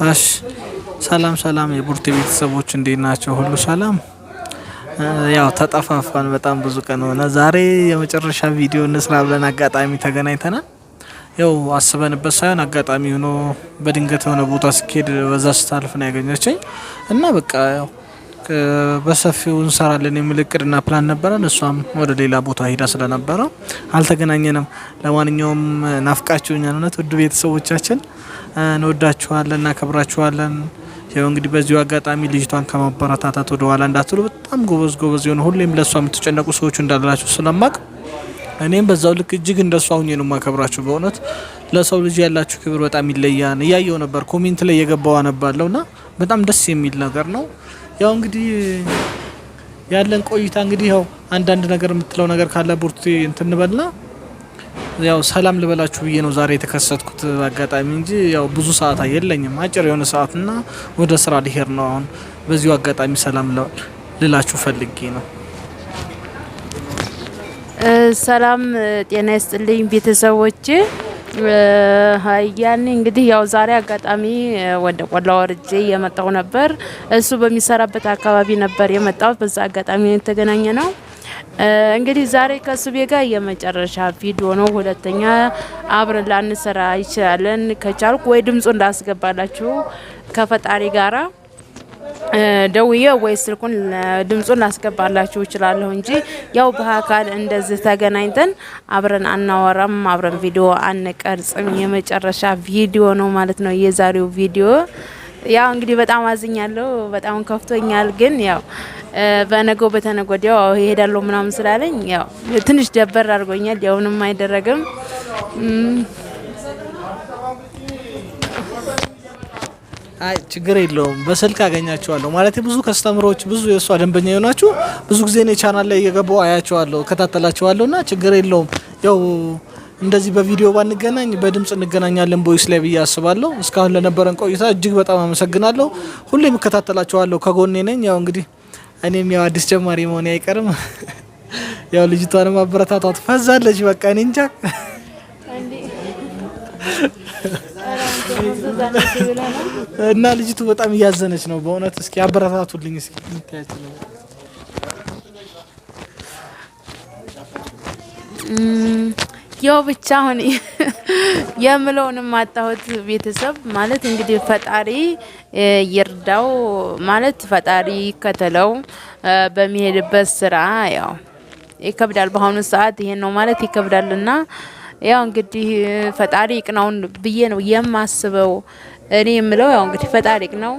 እሺ ሰላም ሰላም የቡርቴ ቤተሰቦች እንዴት ናቸው? ሁሉ ሰላም? ያው ተጠፋፋን በጣም ብዙ ቀን ሆነ። ዛሬ የመጨረሻ ቪዲዮ እንስራ ብለን አጋጣሚ ተገናኝተናል። ያው አስበንበት ሳይሆን አጋጣሚ ሆኖ በድንገት የሆነ ቦታ ስኬድ በዛ ስታልፍ ነው ያገኘችኝ እና በቃ ያው በሰፊው እንሰራለን የሚል እቅድና ፕላን ነበረን። እሷም ወደ ሌላ ቦታ ሄዳ ስለነበረ አልተገናኘንም። ለማንኛውም ናፍቃችሁኛል። እውነት ውድ ቤተሰቦቻችን እንወዳችኋለን፣ እናከብራችኋለን። ያው እንግዲህ በዚሁ አጋጣሚ ልጅቷን ከማበረታታት ወደ ኋላ እንዳትሉ። በጣም ጎበዝ የሆነ ሁሌም ለሷ የምትጨነቁ ሰዎች እንዳላችሁ ስለማቅ እኔም በዛው ልክ እጅግ እንደሷ ሁኜ ነው ማከብራችሁ። በእውነት ለሰው ልጅ ያላችሁ ክብር በጣም ይለያል። እያየው ነበር ኮሜንት ላይ የገባው አነባለሁና በጣም ደስ የሚል ነገር ነው። ያው እንግዲህ ያለን ቆይታ እንግዲህ ያው አንዳንድ ነገር የምትለው ነገር ካለ ቡርቴ እንትንበልና ያው ሰላም ልበላችሁ ብዬ ነው ዛሬ የተከሰትኩት አጋጣሚ እንጂ ያው ብዙ ሰዓት የለኝም። አጭር የሆነ ሰዓትና ወደ ስራ ሊሄድ ነው። አሁን በዚሁ አጋጣሚ ሰላም ልላችሁ ፈልጌ ነው። ሰላም ጤና ይስጥልኝ ቤተሰቦቼ። ያኔ እንግዲህ ያው ዛሬ አጋጣሚ ወደ ቆላ ወርጄ የመጣው ነበር። እሱ በሚሰራበት አካባቢ ነበር የመጣው። በዛ አጋጣሚ የተገናኘ ነው። እንግዲህ ዛሬ ከሱቤ ጋር የመጨረሻ ቪዲዮ ነው። ሁለተኛ አብረን ላንሰራ ይችላለን ከቻልኩ ወይ ድምጹን ላስገባላችሁ ከፈጣሪ ጋራ ደውዬ ወይ ስልኩን ድምጹን ላስገባላችሁ እችላለሁ እንጂ ያው በአካል እንደዚህ ተገናኝተን አብረን አናወራም፣ አብረን ቪዲዮ አንቀርጽም። የመጨረሻ ቪዲዮ ነው ማለት ነው የዛሬው ቪዲዮ። ያው እንግዲህ በጣም አዝኛለሁ፣ በጣም ከፍቶኛል። ግን ያው በነገው በተነጎዲያው ይሄዳለሁ ምናምን ስላለኝ ያው ትንሽ ደበር አድርጎኛል። ያው ምንም አይደረግም። አይ ችግር የለውም። በስልክ አገኛቸዋለሁ ማለት ብዙ ከስተመሮች ብዙ የሷ ደንበኛ ይሆናችሁ ብዙ ጊዜ ነው ቻናል ላይ እየገባው አያቸዋለሁ፣ ከታተላቸዋለሁና ችግር የለውም። ያው እንደዚህ በቪዲዮ ባንገናኝ በድምጽ እንገናኛለን ቦይስ ላይ ብዬ አስባለሁ። እስካሁን ለነበረን ቆይታ እጅግ በጣም አመሰግናለሁ። ሁሌም እከታተላቸዋለሁ፣ ከጎኔ ነኝ። ያው እንግዲህ እኔም ያው አዲስ ጀማሪ መሆኔ አይቀርም። ያው ልጅቷንም አበረታታት ፈዛለች። በቃ እኔ እንጃ እና ልጅቱ በጣም እያዘነች ነው በእውነት። እስኪ አበረታቱልኝ እስኪ እንታያችሁ ነው። ያው ብቻ አሁን የምለውንም አጣሁት ቤተሰብ ማለት እንግዲህ ፈጣሪ ይርዳው ማለት ፈጣሪ ከተለው በሚሄድበት ስራ ያው ይከብዳል። በአሁኑ ሰዓት ይሄን ነው ማለት ይከብዳልና ያው እንግዲህ ፈጣሪ ይቅናውን ብዬ ነው የማስበው። እኔ የምለው ያው እንግዲህ ፈጣሪ ይቅናው።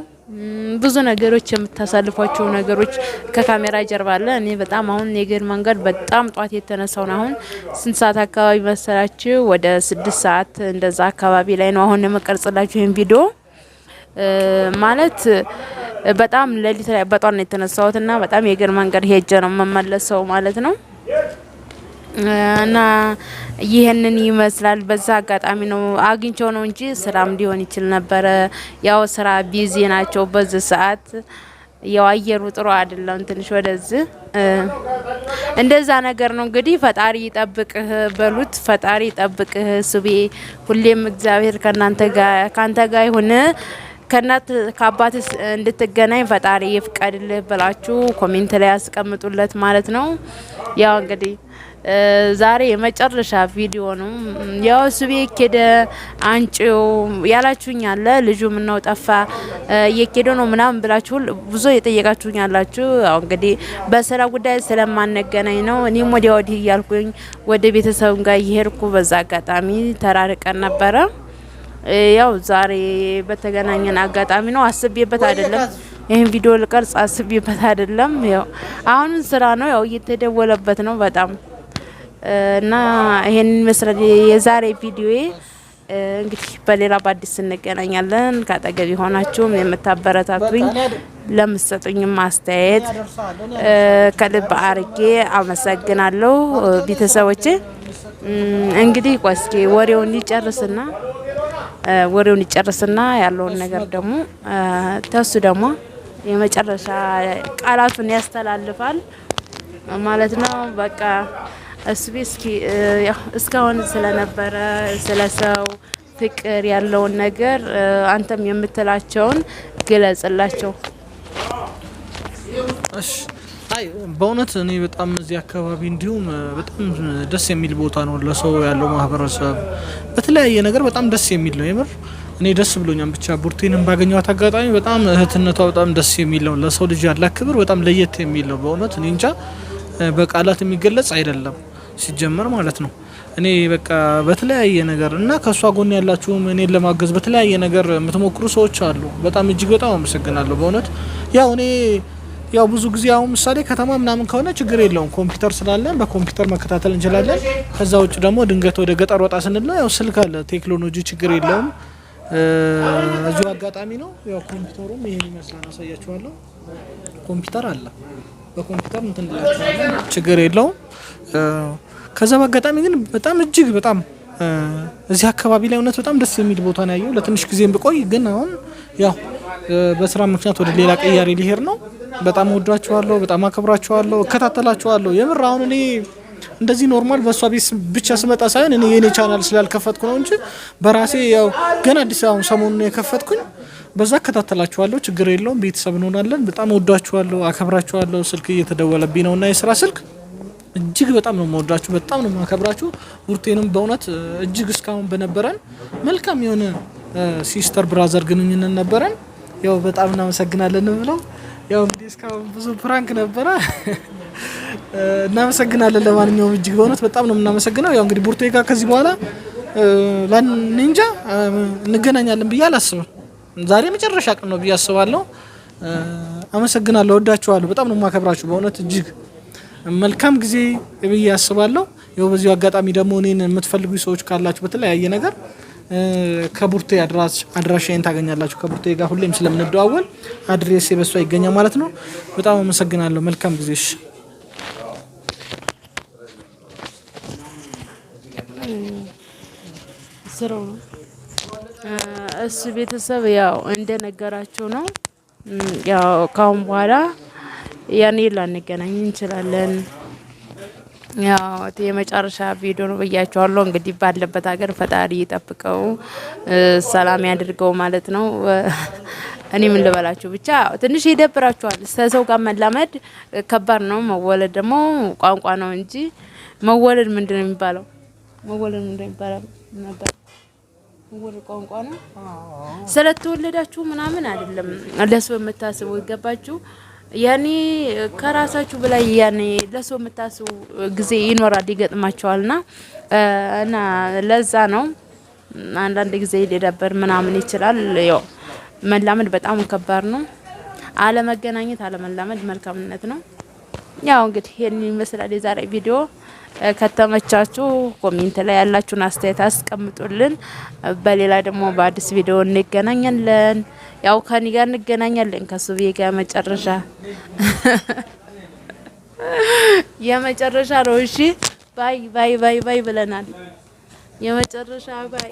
ብዙ ነገሮች የምታሳልፏቸው ነገሮች ከካሜራ ጀርባ አለ። እኔ በጣም አሁን የእግር መንገድ በጣም ጧት የተነሳው ነው። አሁን ስንት ሰዓት አካባቢ መሰላችሁ? ወደ 6 ሰዓት እንደዛ አካባቢ ላይ ነው አሁን የምቀርጽላችሁ ይሄን ቪዲዮ ማለት በጣም ሌሊት ላይ በጧት ነው የተነሳሁትና በጣም የእግር መንገድ ሄጄ ነው መመለሰው ማለት ነው። እና ይሄንን ይመስላል። በዛ አጋጣሚ ነው አግኝቼው ነው እንጂ ስራም ሊሆን ይችል ነበር። ያው ስራ ቢዚ ናቸው በዚህ ሰዓት። ያው አየሩ ጥሩ አይደለም ትንሽ ወደዚህ እንደዛ ነገር ነው። እንግዲህ ፈጣሪ ይጠብቅህ በሉት። ፈጣሪ ይጠብቅህ ሱቤ። ሁሌም እግዚአብሔር ካንተ ጋር ይሁን። ከናት ከአባት እንድትገናኝ ፈጣሪ ይፍቀድልህ ብላችሁ ኮሜንት ላይ ያስቀምጡለት ማለት ነው። ያው እንግዲህ ዛሬ የመጨረሻ ቪዲዮ ነው። ያው ሱቤ ከደ አንጪው ያላችሁኝ አለ ልጁ ምነው ጠፋ የከደ ነው ምናምን ብላችሁ ብዙ የጠየቃችሁኝ አላችሁ። ያው እንግዲህ በስራ ጉዳይ ስለማንገናኝ ነው። እኔም ወዲህ እያልኩኝ ወደ ቤተሰብ ጋር ይሄርኩ በዛ አጋጣሚ ተራርቀን ነበረ። ያው ዛሬ በተገናኘን አጋጣሚ ነው። አስቤበት አይደለም ይሄን ቪዲዮ ልቀርጽ አስቤበት አይደለም። ያው አሁን ስራ ነው ያው እየተደወለበት ነው በጣም እና ይሄን መስራት የዛሬ ቪዲዮዬ። እንግዲህ በሌላ በአዲስ እንገናኛለን። ካጠገብ ሆናችሁም የምታበረታቱኝ ለምትሰጡኝ ማስተያየት ከልብ አርጌ አመሰግናለሁ ቤተሰቦቼ። እንግዲህ ቆስኪ ወሬውን ይጨርስና ያለውን ነገር ደግሞ ተሱ ደግሞ የመጨረሻ ቃላቱን ያስተላልፋል ማለት ነው። በቃ እስኪ እስካሁን ስለነበረ ስለሰው ፍቅር ያለውን ነገር አንተም የምትላቸውን ግለጽላቸው። እሺ አይ በእውነት እኔ በጣም እዚህ አካባቢ እንዲሁም በጣም ደስ የሚል ቦታ ነው። ለሰው ያለው ማህበረሰብ በተለያየ ነገር በጣም ደስ የሚል ነው። የምር እኔ ደስ ብሎኛል። ብቻ ቡርቴንም ባገኘኋት አጋጣሚ በጣም እህትነቷ በጣም ደስ የሚል ነው። ለሰው ልጅ ያላት ክብር በጣም ለየት የሚል ነው። በእውነት እኔ እንጃ በቃላት የሚገለጽ አይደለም ሲጀመር ማለት ነው። እኔ በቃ በተለያየ ነገር እና ከሷ ጎን ያላችሁም እኔን ለማገዝ በተለያየ ነገር የምትሞክሩ ሰዎች አሉ። በጣም እጅግ በጣም አመሰግናለሁ በእውነት። ያው እኔ ያው ብዙ ጊዜ አሁን ምሳሌ ከተማ ምናምን ከሆነ ችግር የለውም ኮምፒውተር ስላለን በኮምፒውተር መከታተል እንችላለን። ከዛ ውጭ ደግሞ ድንገት ወደ ገጠር ወጣ ስንል ያው ስልክ አለ፣ ቴክኖሎጂ ችግር የለውም። እዚሁ አጋጣሚ ነው ያው ኮምፒውተሩም ይሄን ይመስላል፣ አሳያችኋለሁ። ኮምፒውተር አለ፣ በኮምፒውተር እንትን ችግር የለውም። ከዛ በአጋጣሚ ግን በጣም እጅግ በጣም እዚህ አካባቢ ላይ እውነት በጣም ደስ የሚል ቦታ ነው ያየው። ለትንሽ ጊዜም ብቆይ ግን አሁን ያው በስራ ምክንያት ወደ ሌላ ቀያሪ ሊሄድ ነው። በጣም ወዳችኋለሁ፣ በጣም አከብራችኋለሁ፣ እከታተላችኋለሁ። የምር አሁን እኔ እንደዚህ ኖርማል በሷ ቤት ብቻ ስመጣ ሳይሆን እኔ የኔ ቻናል ስላልከፈትኩ ነው እንጂ በራሴ ያው ገና አዲስ አሁን ሰሞኑን የከፈትኩኝ በዛ እከታተላችኋለሁ። ችግር የለውም፣ ቤተሰብ እንሆናለን። በጣም ወዳችኋለሁ፣ አከብራችኋለሁ። ስልክ እየተደወለብኝ ነውና የስራ ስልክ እጅግ በጣም ነው የምወዳችሁ፣ በጣም ነው የማከብራችሁ። ቡርቴንም በእውነት እጅግ እስካሁን በነበረን መልካም የሆነ ሲስተር ብራዘር ግንኙነት ነበረን። ያው በጣም እናመሰግናለን ብለው ያው እንግዲህ እስካሁን ብዙ ፕራንክ ነበረ። እናመሰግናለን። ለማንኛውም እጅግ በእውነት በጣም ነው የምናመሰግነው። ያው እንግዲህ ቡርቴ ጋር ከዚህ በኋላ ላንንጃ እንገናኛለን ብዬ አላስብም። ዛሬ መጨረሻ ቀን ነው ብዬ አስባለሁ። አመሰግናለሁ፣ ወዳችኋለሁ፣ በጣም ነው የማከብራችሁ በእውነት እጅግ መልካም ጊዜ ብዬ አስባለሁ። ያው በዚሁ አጋጣሚ ደግሞ እኔን የምትፈልጉ ሰዎች ካላችሁ በተለያየ ነገር ከቡርቴ አድራሻዬን ታገኛላችሁ። ከቡርቴ ጋር ሁሌም ስለምንደዋወል አድሬስ በሷ ይገኛል ማለት ነው። በጣም አመሰግናለሁ። መልካም ጊዜ። እሱ ቤተሰብ ያው እንደነገራችሁ ነው። ያው ካሁን በኋላ ያኔ ላንገናኝ እንችላለን። ያው የመጨረሻ ቪዲዮ ነው ብያቸዋለሁ። እንግዲህ ባለበት ሀገር ፈጣሪ ይጠብቀው፣ ሰላም ያድርገው ማለት ነው። እኔ ምን ልበላችሁ ብቻ ትንሽ ይደብራችኋል። ሰው ጋር መላመድ ከባድ ነው። መወለድ ደግሞ ቋንቋ ነው እንጂ መወለድ ምንድነው የሚባለው? መወለድ ምንድነው የሚባለው ነበር? መወለድ ቋንቋ ነው። ስለተወለዳችሁ ምናምን አይደለም ለሰው የምታስቡ ይገባችሁ። ያኔ ከራሳችሁ በላይ ያኔ ለሰው የምታስቡ ጊዜ ይኖራል፣ ይገጥማቸዋልና እና ለዛ ነው አንዳንድ ጊዜ ሊደበር ምናምን ይችላል። ያው መላመድ በጣም ከባድ ነው። አለመገናኘት አለመላመድ መልካምነት ነው። ያው እንግዲህ ይሄን ይመስላል የዛሬ ቪዲዮ። ከተመቻችሁ ኮሜንት ላይ ያላችሁን አስተያየት አስቀምጡልን። በሌላ ደግሞ በአዲስ ቪዲዮ እንገናኛለን። ያው ከኔ ጋር እንገናኛለን ከሱብዬ ጋር የመጨረሻ ነው። እሺ ባይ ባይ ባይ ባይ ብለናል። የመጨረሻ ባይ።